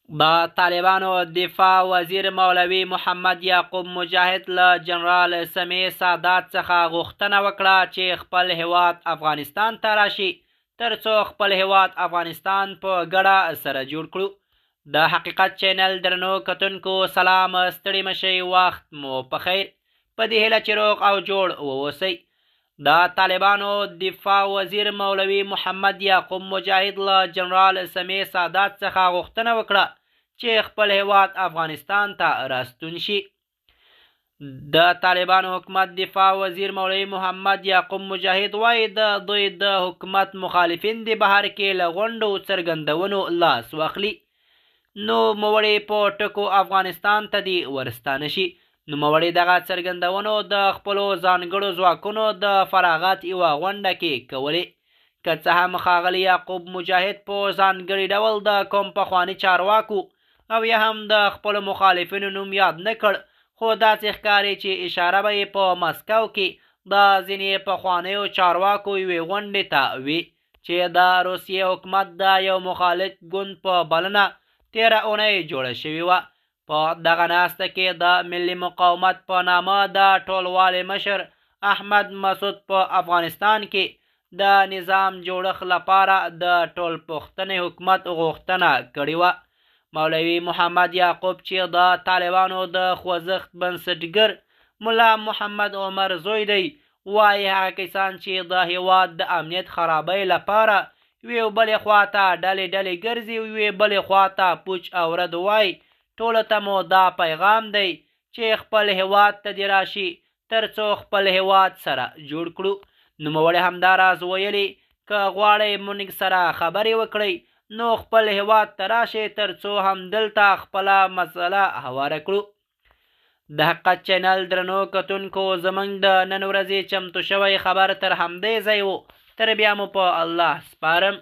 د طالبانو دفاع وزیر مولوي محمد یعقوب مجاهد له جنرال سمیع سادات څخه غوښتنه وکړه چې خپل هیواد افغانستان ته راشي ترڅو خپل هیواد افغانستان په ګډه سره جوړ کړو. د حقیقت چینل درنو کتونکو سلام، ستړي مشئ، وخت مو په خیر. په دې هیله چې روغ او جوړ واوسئ. د طالبانو دفاع وزیر مولوي محمد یعقوب مجاهد له جنرال سمیع سادات څخه غوښتنه وکړه چې خپل هیواد افغانستان ته راستون شي. د طالبانو حکومت دفاع وزیر مولوي محمد یعقوب مجاهد وایي د دوی د حکومت مخالفین د بهر کې له غونډو څرګندونو لاس واخلي. نوموړي په ټکو افغانستان ته دې ورستانه شي. نوموړي دغه څرګندونو د خپلو ځانګړو ځواکونو د فراغت یوه غونډه کې کولې. که څه هم ښاغلي یعقوب مجاهد په ځانګړي ډول د کوم پخواني چارواکو او یا هم د خپلو مخالفینو نوم یاد نه کړ، خو داسې ښکاري چې اشاره به یې په مسکو کې د ځینې پخوانیو چارواکو یوې غونډې ته وي چې د روسیې حکومت د یو مخالف ګوند په بلنه تېره اونۍ جوړه شوې وه. په دغه ناسته کې د ملي مقاومت په نامه د ټولوالي مشر احمد مسعود په افغانستان کې د نظام جوړښت لپاره د ټولپوښتنې حکومت غوښتنه کړې وه. مولوي محمد یعقوب چې د طالبانو د خوځښت بنسټګر ملا محمد عمر زوی دی، وایي هغه کسان چې د هیواد د امنیت خرابۍ لپاره یوې بلې خواته ډلې ګرځي، یوې بلې خواته پوچ او رد وایي، ټولو ته مو دا پیغام دی چې خپل هیواد ته دې راشي ترڅو خپل هیواد سره جوړ کړو. نوموړي همداراز ویلي که غواړئ موږ سره خبرې وکړئ نو خپل هیواد ته راشئ ترڅو همدلته خپله مسله هواره کړو. د حقیقت چینل درنو کتونکو زموږ د نن ورځې چمتو شوی خبر تر همدې ځای و. تر بیا مو په الله سپارم.